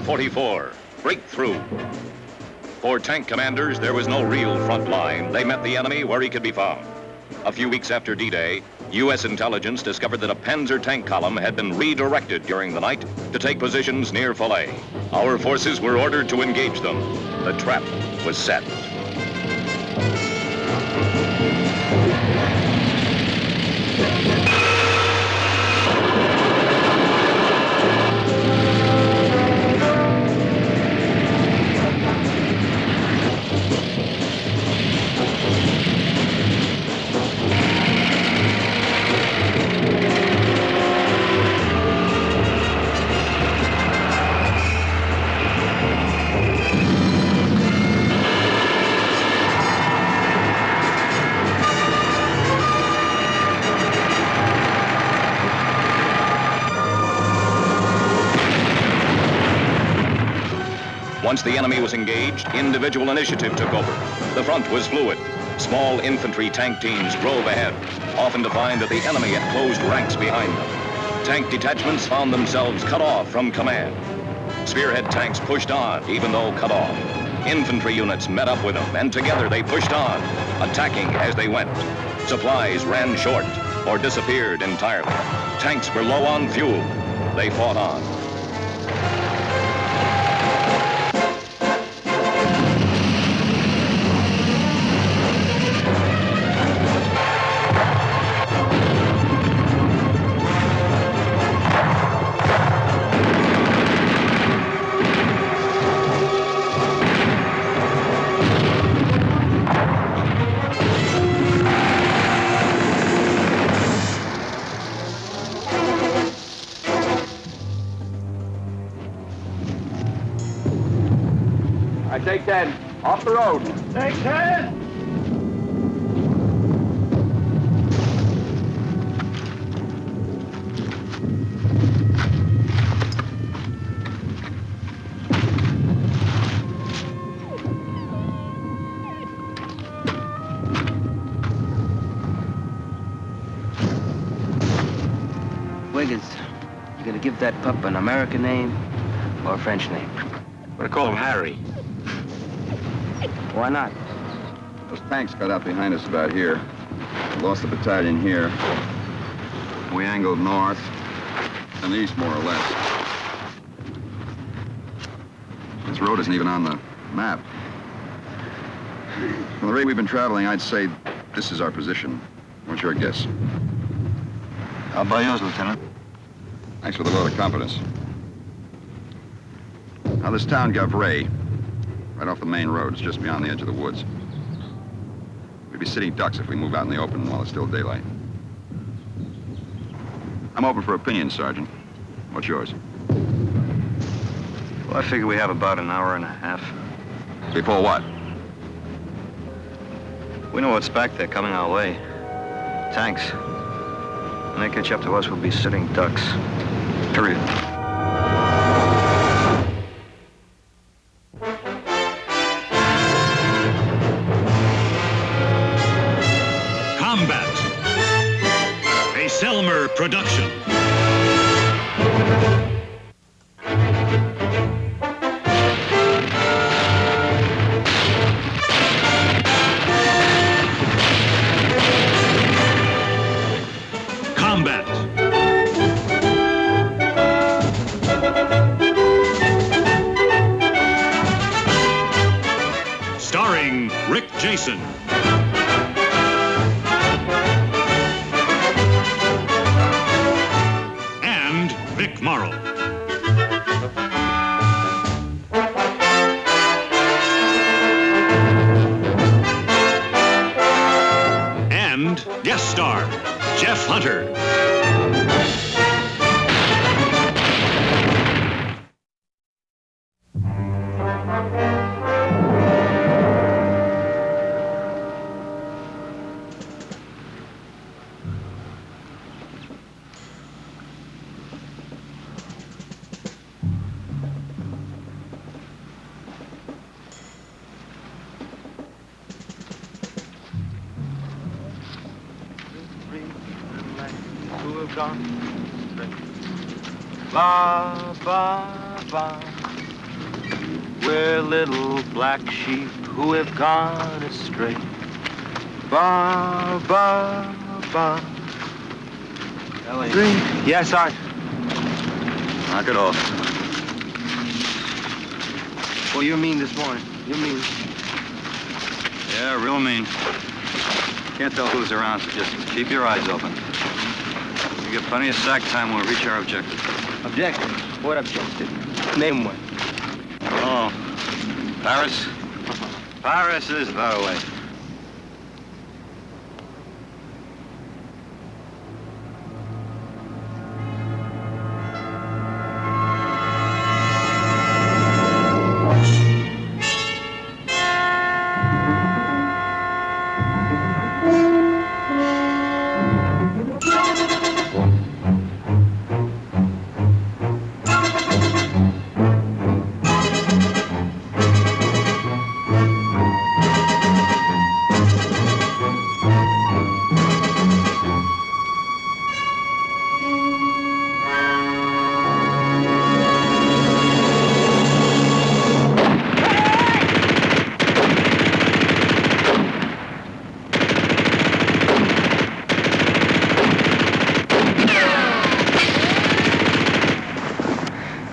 44, breakthrough. For tank commanders, there was no real front line. They met the enemy where he could be found. A few weeks after D-Day, U.S. intelligence discovered that a Panzer tank column had been redirected during the night to take positions near Falaise. Our forces were ordered to engage them. The trap was set. Once the enemy was engaged, individual initiative took over. The front was fluid. Small infantry tank teams drove ahead, often to find that the enemy had closed ranks behind them. Tank detachments found themselves cut off from command. Spearhead tanks pushed on, even though cut off. Infantry units met up with them, and together they pushed on, attacking as they went. Supplies ran short or disappeared entirely. Tanks were low on fuel. They fought on. Take 10. Off the road. Take 10. Wiggins, you gonna give that pup an American name or a French name? I'm gonna call him Harry. Why not? Those tanks got out behind us about here. We lost the battalion here. We angled north and east, more or less. This road isn't even on the map. From the rate we've been traveling, I'd say this is our position. What's your guess? How about yours, Lieutenant? Thanks for the vote of confidence. Now, this town, Gavray, right off the main road. It's just beyond the edge of the woods. We'd be sitting ducks if we move out in the open while it's still daylight. I'm open for opinion, Sergeant. What's yours? Well, I figure we have about an hour and a half. Before what? We know what's back there coming our way. Tanks. When they catch up to us, we'll be sitting ducks. Period. Combat. A Selmer production. Combat. Starring Rick Jason. And Vic Morrow. And guest star, Jeff Hunter. Ba, ba, ba. We're little black sheep who have gone astray. Ba, ba, ba. Ellie. Yes, Sergeant. Knock it off. Well, you're mean this morning. You're mean. Yeah, real mean. Can't tell who's around, so just keep your eyes open. We get plenty of sack time when we reach our objective. Objective? What objective? Name one. Oh, Paris? Paris is that way.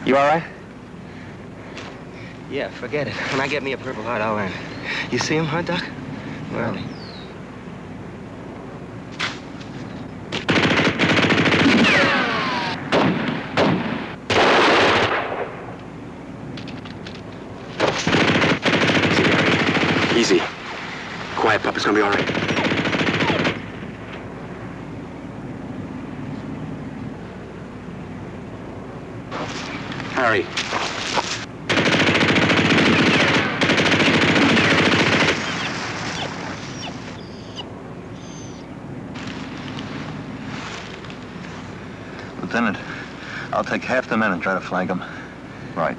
You all right? Yeah, forget it. When I get me a Purple Heart, I'll land. You see him, huh, Doc? Where are they? Easy. Quiet, pup. It's gonna be all right. Harry. Lieutenant, I'll take half the men and try to flank them. Right.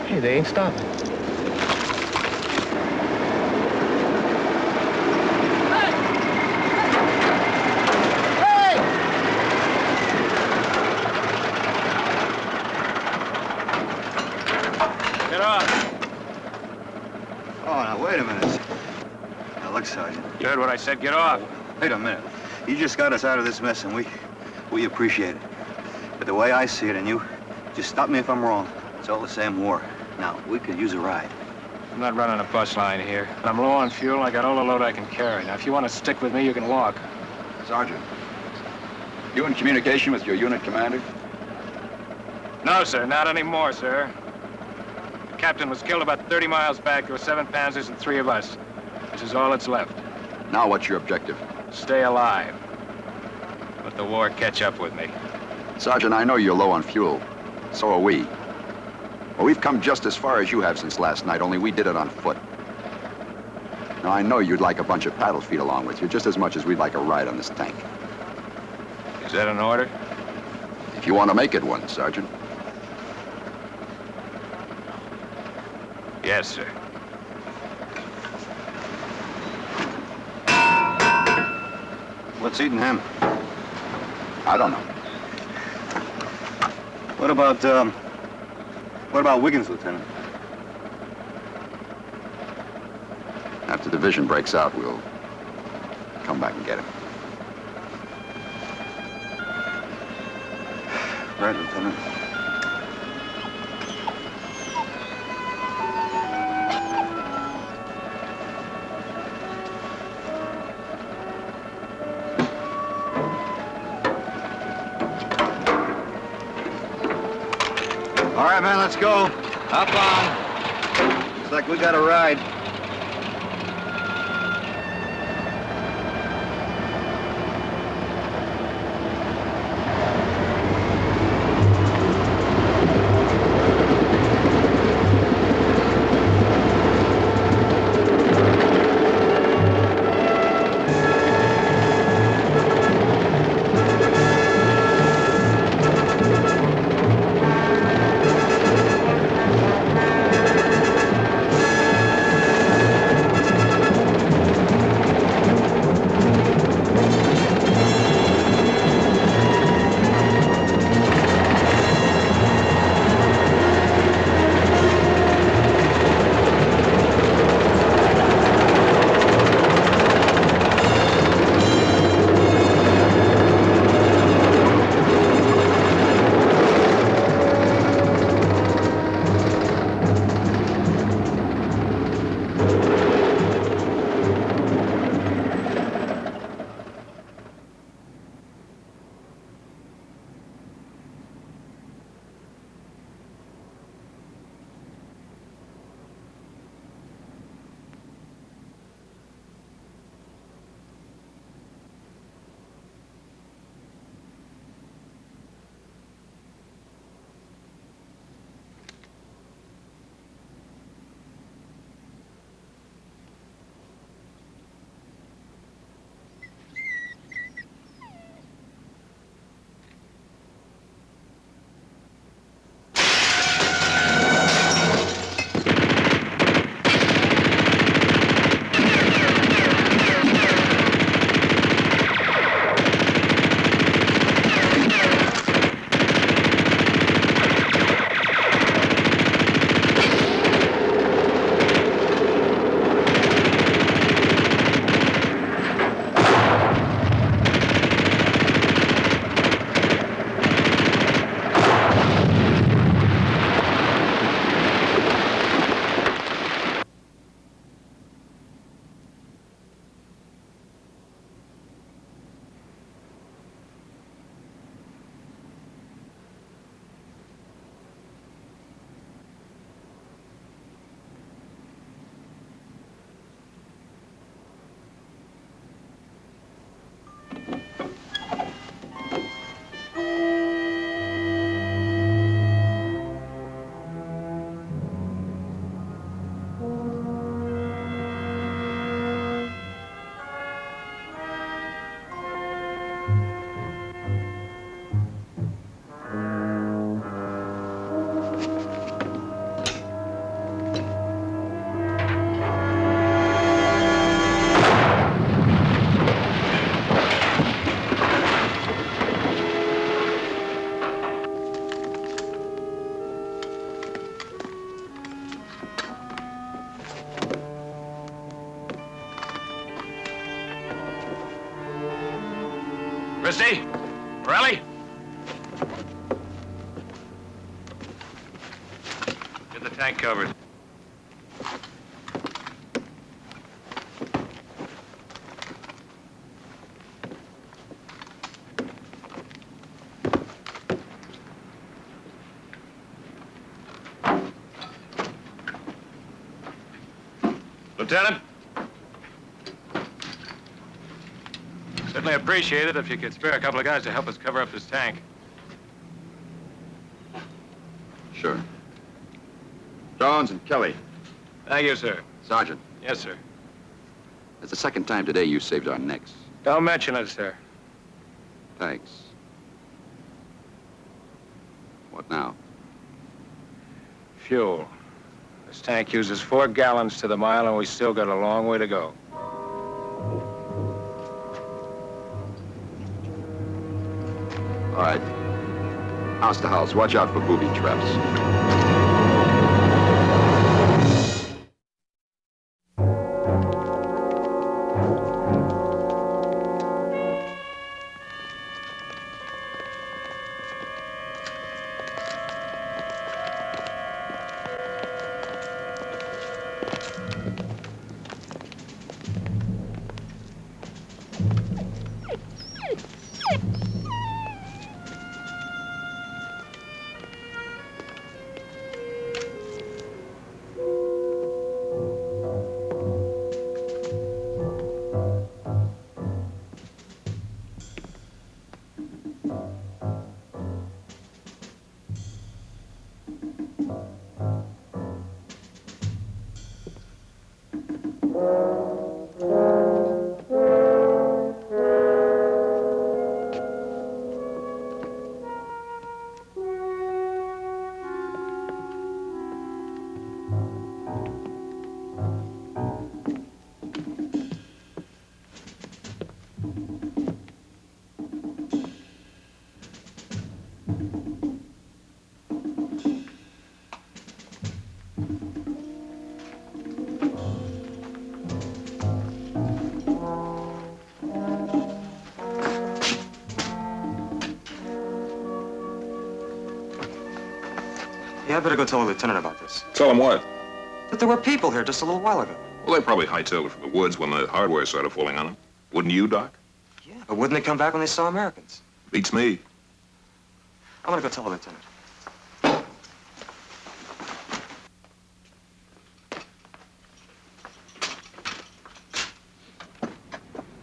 Hey, they ain't stopping. Get off. Oh, now, wait a minute. Now, look, Sergeant. You heard what I said. Get off. Wait a minute. You just got us out of this mess, and we appreciate it. But the way I see it, and you, just stop me if I'm wrong. It's all the same war. Now, we could use a ride. I'm not running a bus line here. I'm low on fuel. I got all the load I can carry. Now, if you want to stick with me, you can walk. Sergeant, you in communication with your unit commander? No, sir. Not anymore, sir. The captain was killed about 30 miles back. There were 7 Panzers and 3 of us. This is all that's left. Now what's your objective? Stay alive. Let the war catch up with me. Sergeant, I know you're low on fuel. So are we. Well, we've come just as far as you have since last night, only we did it on foot. Now, I know you'd like a bunch of paddle feet along with you, just as much as we'd like a ride on this tank. Is that an order? If you want to make it one, Sergeant. Yes, sir. What's eating him? I don't know. What about Wiggins, Lieutenant? After the division breaks out, we'll come back and get him. Right, Lieutenant. All right, man, let's go. Up on. Looks like we got a ride. Christie? Morelli? Get the tank covered. Lieutenant? Certainly appreciate it if you could spare a couple of guys to help us cover up this tank. Sure. Jones and Kelly. Thank you, sir. Sergeant, Yes, sir. it's the second time today you saved our necks. Don't mention it, sir. Thanks. What now? Fuel. This tank uses 4 gallons to the mile, and we still got a long way to go. All right. House to house. Watch out for booby traps. Yeah, I better go tell the lieutenant about this. Tell him what? That there were people here just a little while ago. Well, they probably hightailed it from the woods when the hardware started falling on them. Wouldn't you, Doc? Yeah, but wouldn't they come back when they saw Americans? Beats me. I'm gonna go tell the lieutenant.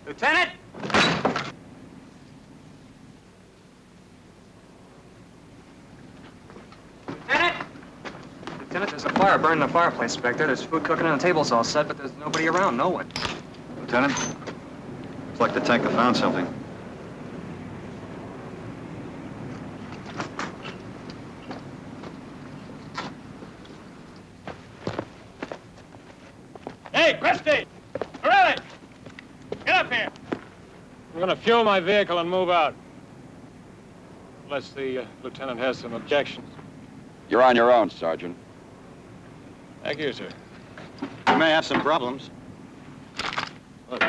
Lieutenant! Lieutenant, there's a fire burning the fireplace back there. There's food cooking and the table's all set, but there's nobody around, no one. Lieutenant? It's like the tanker found something. Hey, Christie! Morelli! Get up here! I'm gonna fuel my vehicle and move out. Unless the lieutenant has some objections. You're on your own, Sergeant. Thank you, sir. We may have some problems. Look.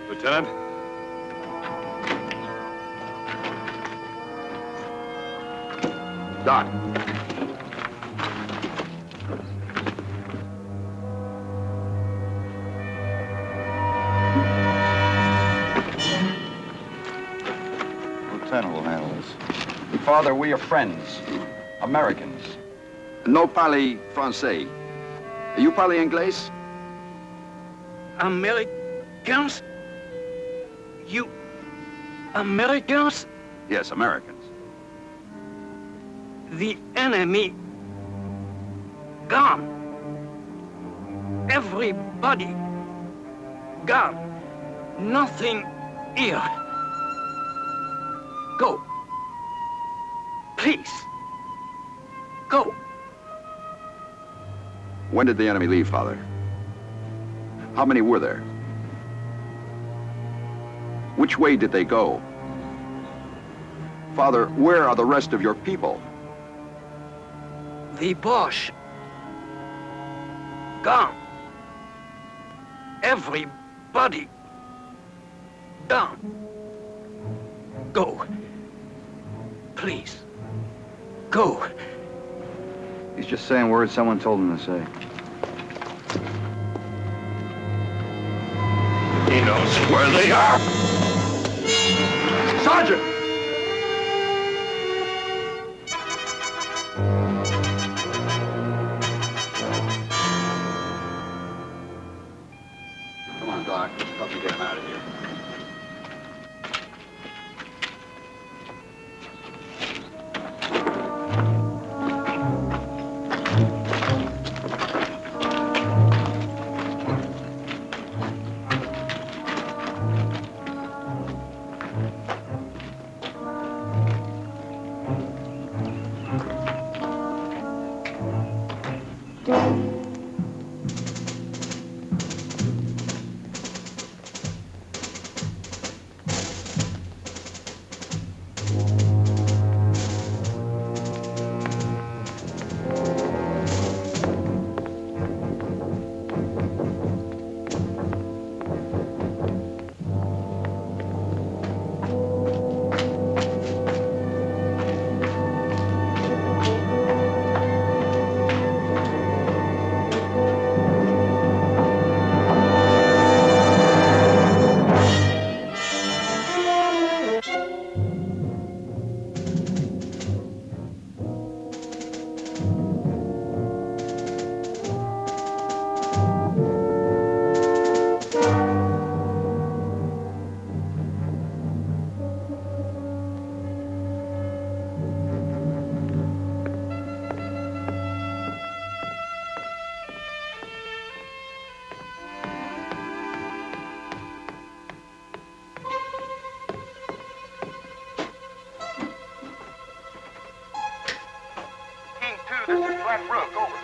Lieutenant? Doc. Lieutenant will handle this. Father, we are friends. Americans. No parle français. You parle anglais? Americans? You Americans? Yes, Americans. The enemy gone. Everybody gone. Nothing here. Go. Please. Go. When did the enemy leave, Father? How many were there? Which way did they go? Father, where are the rest of your people? The Bosch gone. Everybody gone. Go. Please. Go. He's just saying words someone told him to say. He knows where they are. Sergeant! Come on, Doc. Help me get him out of here. This is Glenn Rook, over.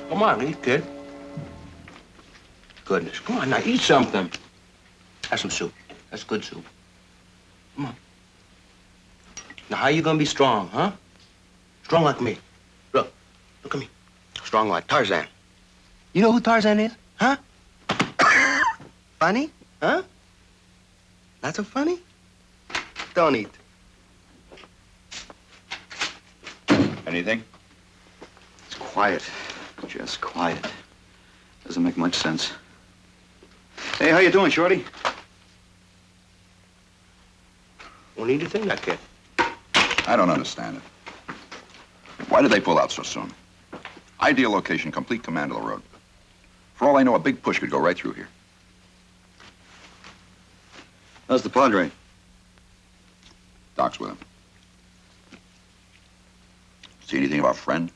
Come on, eat, kid. Goodness, come on now, eat something. Have some soup. That's good soup. Come on. Now, how you gonna be strong, huh? Strong like me. Look at me. Strong like Tarzan. You know who Tarzan is, huh? Funny, huh? Not so funny? Don't eat. Anything? It's quiet. Just quiet. Doesn't make much sense. Hey, how you doing, Shorty? Won't need a thing, that kid. I don't understand it. Why did they pull out so soon? Ideal location, complete command of the road. For all I know, a big push could go right through here. How's the Padre? Doc's with him. See anything of our friend?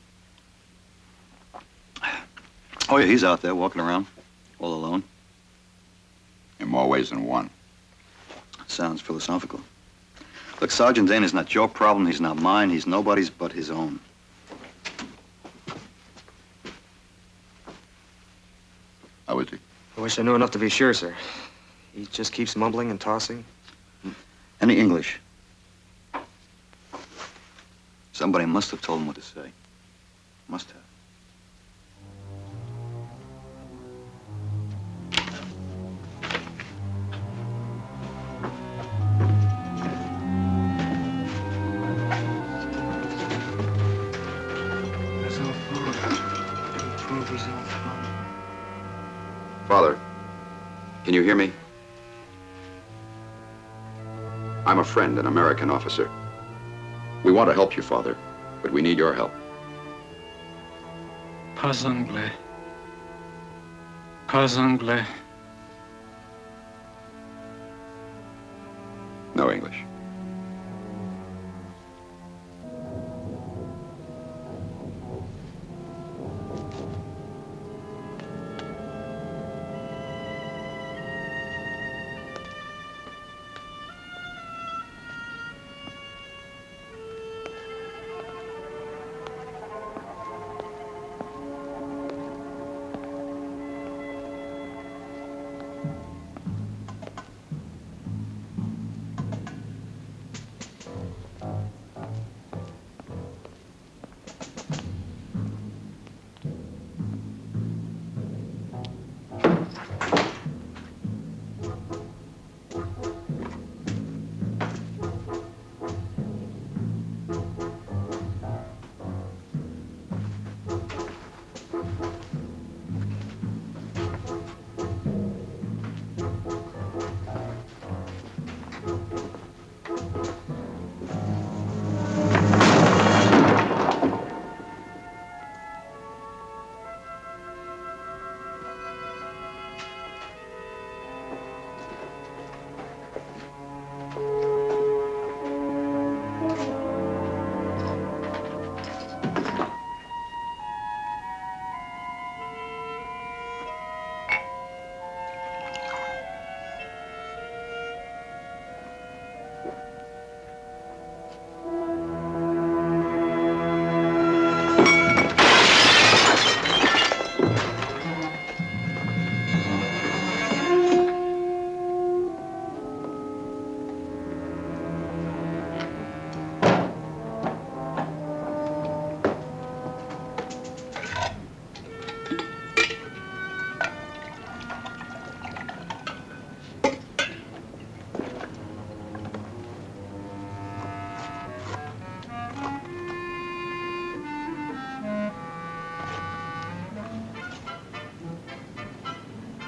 Oh, yeah, he's out there walking around, all alone. In more ways than one. Sounds philosophical. Look, Sergeant Dane is not your problem. He's not mine. He's nobody's but his own. How is he? I wish I knew enough to be sure, sir. He just keeps mumbling and tossing. Any English? Somebody must have told him what to say. Must have. Father, can you hear me? I'm a friend, an American officer. We want to help you, Father, but we need your help. Pas anglais. Pas anglais. No English.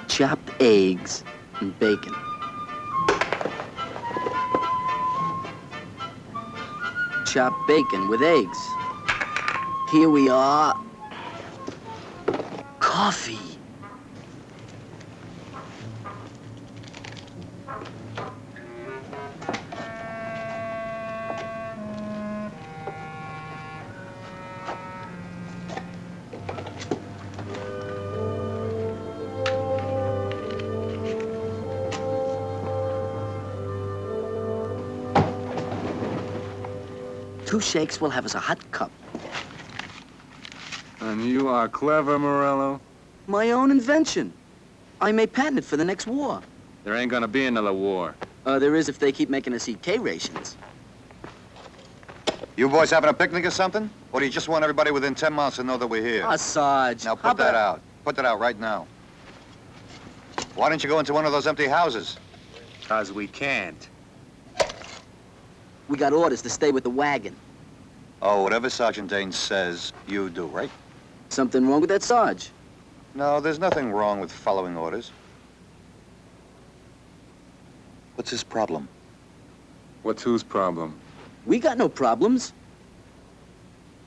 Chopped eggs and bacon. Chopped bacon with eggs. Here we are. Coffee. Two shakes will have us a hot cup. man, you are clever, Morello. My own invention. I may patent it for the next war. There ain't gonna be another war. There is if they keep making us eat K-rations. You boys having a picnic or something? Or do you just want everybody within 10 miles to know that we're here? Sarge. Now put that out. Put that out right now. Why don't you go into one of those empty houses? 'Cause we can't. We got orders to stay with the wagon. Oh, whatever Sergeant Dane says, you do, right? Something wrong with that, Sarge? No, there's nothing wrong with following orders. What's his problem? What's whose problem? We got no problems.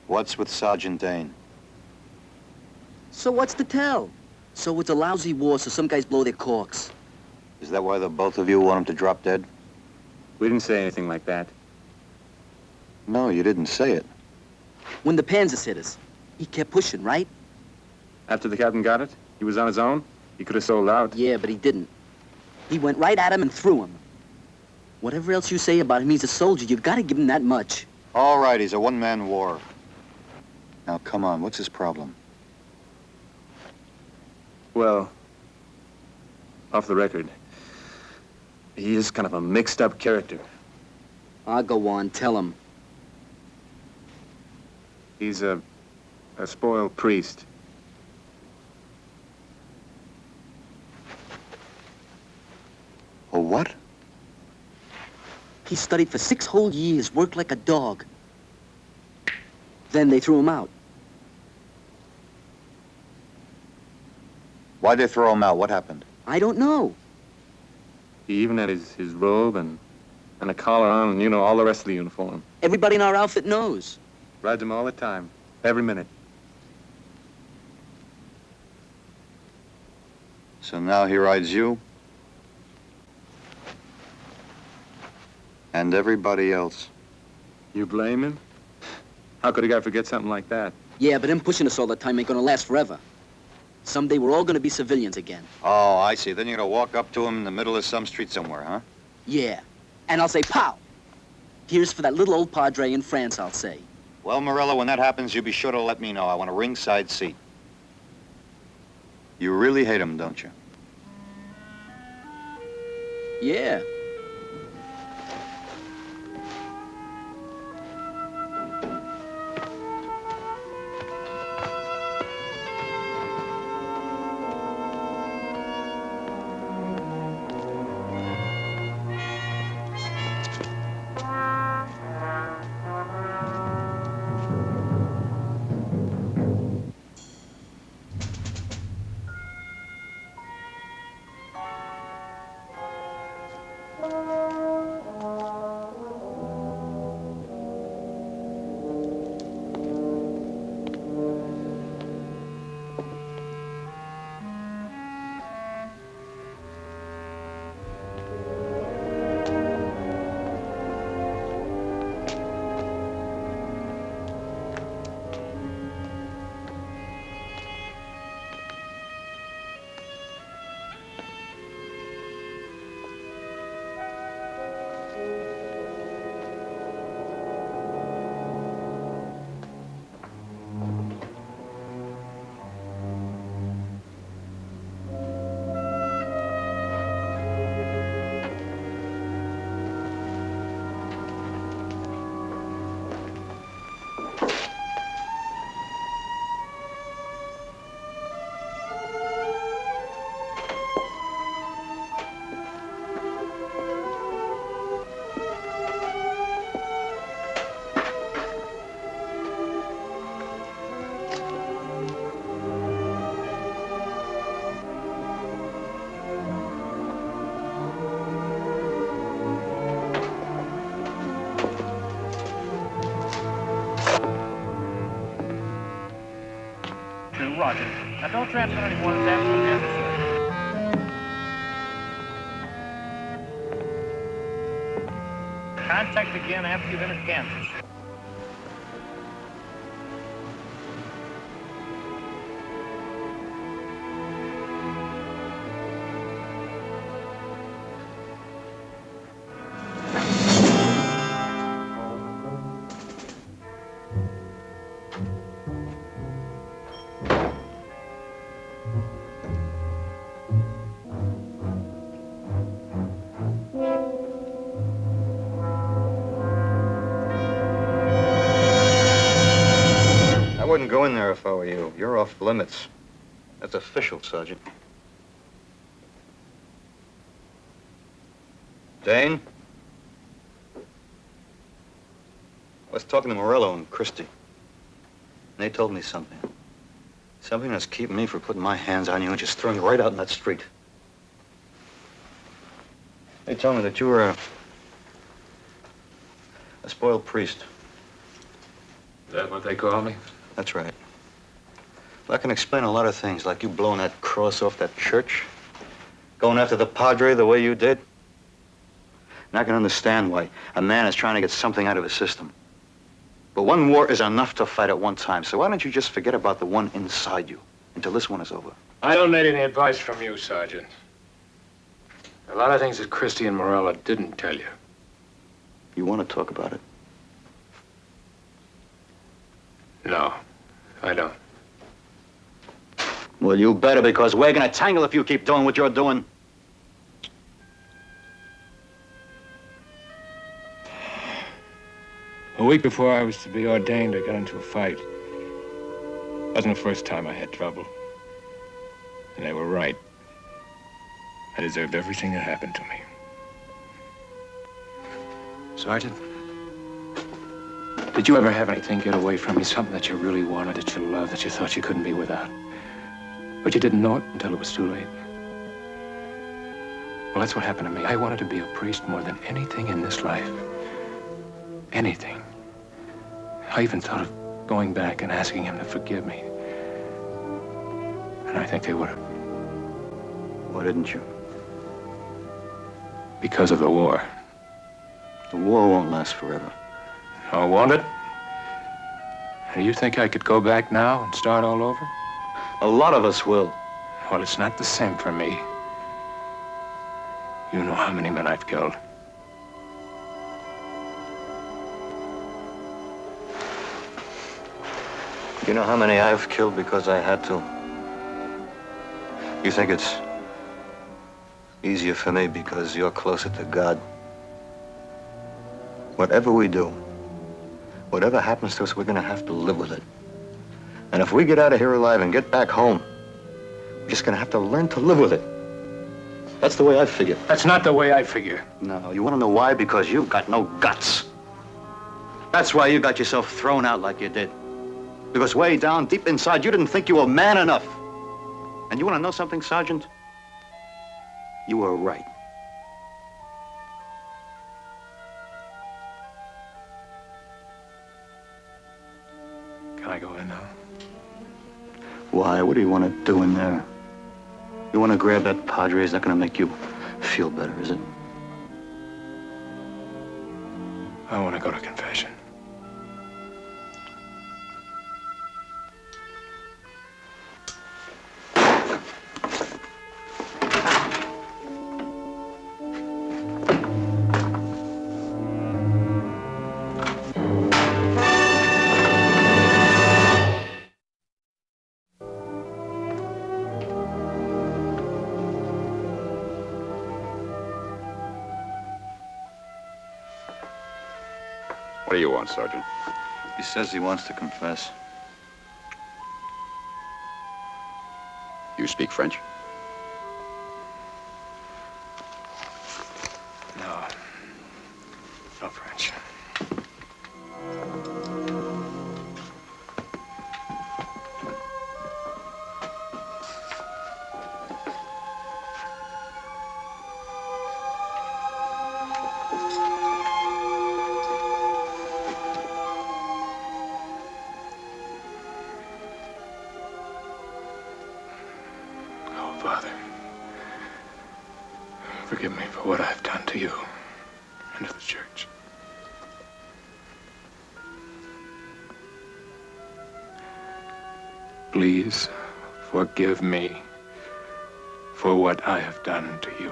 What's with Sergeant Dane? So what's to tell? So it's a lousy war, so some guys blow their corks. Is that why the both of you want him to drop dead? We didn't say anything like that. No, you didn't say it. When the Panzers hit us, he kept pushing, right? After the captain got it, he was on his own. He could have sold out. Yeah, but he didn't. He went right at him and threw him. Whatever else you say about him, he's a soldier. You've got to give him that much. All right, he's a one-man war. Now, come on, what's his problem? Well, off the record, he is kind of a mixed-up character. I'll go on, tell him. He's a spoiled priest. A what? He studied for 6 whole years, worked like a dog. Then they threw him out. Why'd they throw him out? What happened? I don't know. He even had his robe and a collar on and, you know, all the rest of the uniform. Everybody in our outfit knows. Rides him all the time, every minute. So now he rides you? And everybody else. You blame him? How could a guy forget something like that? Yeah, but him pushing us all the time ain't gonna last forever. Someday we're all gonna be civilians again. Oh, I see. Then you're gonna walk up to him in the middle of some street somewhere, huh? Yeah. And I'll say, pow! Here's for that little old padre in France, I'll say. Well, Morello, when that happens, you be sure to let me know. I want a ringside seat. You really hate him, don't you? Yeah. Roger. Now don't transfer anyone who's absolutely necessary. Contact again after you've entered Kansas. I were you. You're off limits. That's official, Sergeant. Dane? I was talking to Morello and Christie. And they told me something. Something that's keeping me from putting my hands on you and just throwing you right out in that street. They told me that you were a spoiled priest. Is that what they call me? That's right. Well, I can explain a lot of things, like you blowing that cross off that church, going after the padre the way you did. And I can understand why a man is trying to get something out of his system. But one war is enough to fight at one time, so why don't you just forget about the one inside you until this one is over? I don't need any advice from you, Sergeant. A lot of things that Christie and Morello didn't tell you. You want to talk about it? No, I don't. Well, you better, because we're gonna tangle if you keep doing what you're doing. A week before I was to be ordained, I got into a fight. Wasn't the first time I had trouble. And they were right. I deserved everything that happened to me. Sergeant, did you ever have anything get away from you? Something that you really wanted, that you loved, that you thought you couldn't be without? But you didn't know it until it was too late. Well, that's what happened to me. I wanted to be a priest more than anything in this life. Anything. I even thought of going back and asking him to forgive me. And I think they would have. Why didn't you? Because of the war. The war won't last forever. Oh, won't it? Do you think I could go back now and start all over? A lot of us will. Well, it's not the same for me. You know how many men I've killed. You know how many I've killed because I had to? You think it's easier for me because you're closer to God? Whatever we do, whatever happens to us, we're gonna have to live with it. And if we get out of here alive and get back home, we're just gonna have to learn to live with it. That's the way I figure. That's not the way I figure. No, you wanna know why? Because you've got no guts. That's why you got yourself thrown out like you did. Because way down, deep inside, you didn't think you were man enough. And you wanna know something, Sergeant? You were right. Can I go in now? Why? What do you want to do in there? You want to grab that padre? It's not going to make you feel better, is it? I want to go to confession. What do you want, Sergeant? He says he wants to confess. You speak French? No. No French. Father, forgive me for what I've done to you and to the church. Please forgive me for what I have done to you.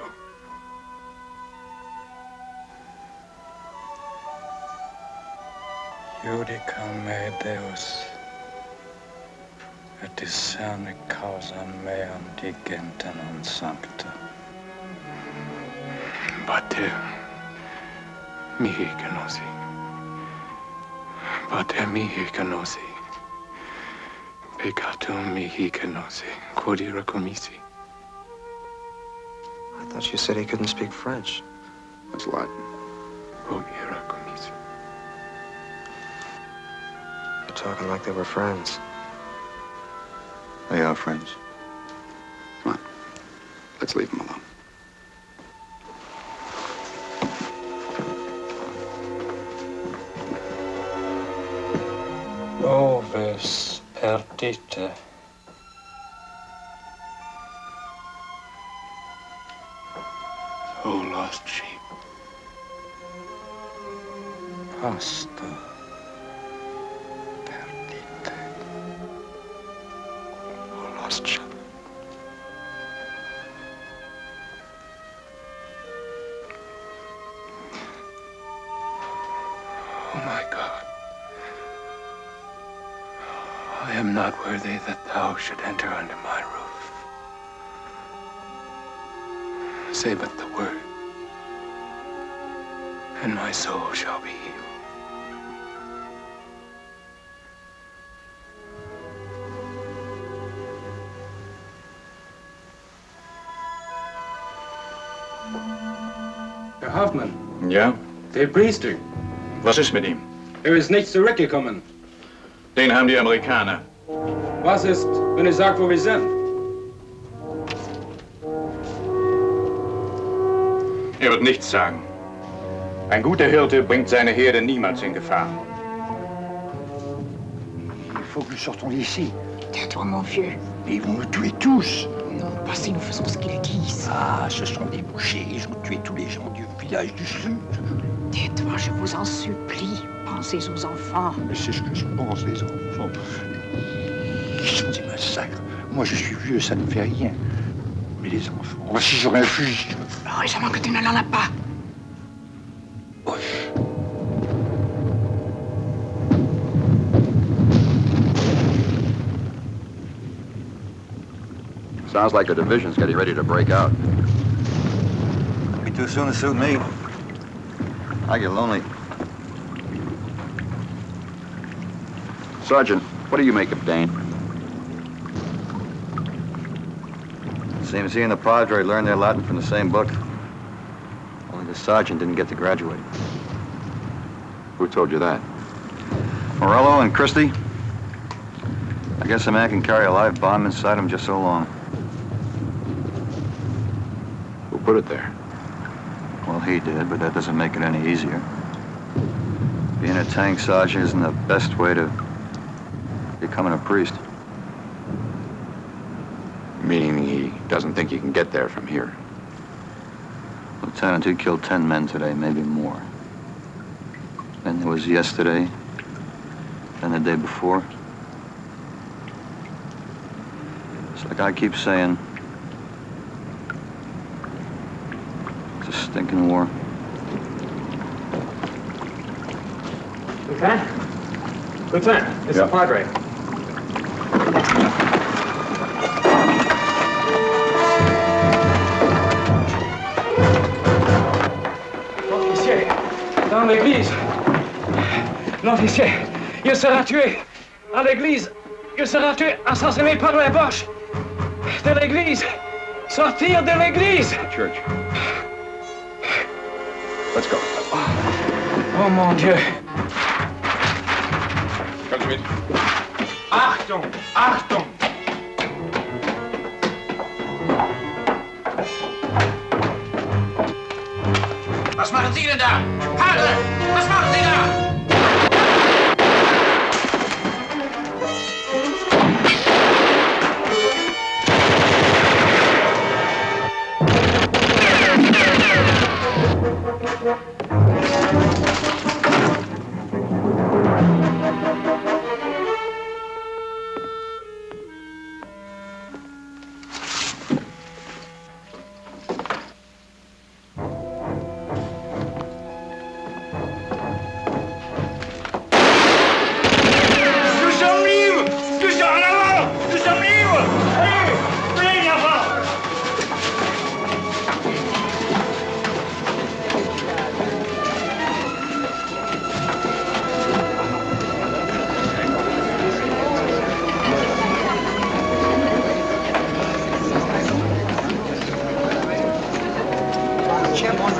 Judicame Deus, et discerne causam meam digente non sancta. Pater mihi canosi. Pater mihi canosi. Peccatum mihi canosi, quod ira commisi. I thought you said he couldn't speak French. That's Latin. Quod ira commisi. They're talking like they were friends. They are friends. Come on. Let's leave him alone. Oves perdite. O lost sheep. Pasta. Perdite. O lost sheep. Oh my God. I am not worthy that thou should enter under my roof. Say but the word, and my soul shall be healed. Herr Hoffmann. Ja? Der Priester. Was ist mit ihm? Ist nicht zurückgekommen. Den haben die Amerikaner. Was ist, wenn er sagt, wo wir sind? Er wird nichts sagen. Ein guter Hirte bringt seine Herde niemals in Gefahr. Il faut que nous sortons d'ici. Tais-toi, mon vieux. Mais ils vont nous tuer tous. Non, pas si nous faisons ce qu'ils disent. Ah, ce sont des bouchers. Ils ont tué tous les gens du village du Sud. Tais-toi, je vous en supplie. Pensez aux enfants. Mais c'est ce que je pense, les enfants. Ils sont des massacres. Moi, je suis vieux, ça ne fait rien. Mais les enfants, si j'aurais un fusil... Heureusement que tu ne l'en as pas. Sounds like the division's getting ready to break out. Be too soon to suit me. I get lonely. Sergeant, what do you make of Dane? Seems he and the Padre learned their Latin from the same book. Only the sergeant didn't get to graduate. Who told you that? Morello and Christie. I guess a man can carry a live bomb inside him just so long. Who put it there? Well, he did, but that doesn't make it any easier. Being a tank sergeant isn't the best way to becoming a priest. Meaning he doesn't think he can get there from here. Lieutenant, he killed 10 men today, maybe more. And there was yesterday, and the day before. It's like I keep saying, it's a stinking war. Lieutenant? Lieutenant, it's the Padre. L'officier, dans l'église. L'officier, il sera tué. À l'église, il sera tué, assassiné par les Boches. De l'église. Sortir de l'église. Church. Let's go. Oh mon Dieu. Come to me. Achtung! Achtung! Was machen Sie denn da? Padre, was machen Sie da? Tiens mon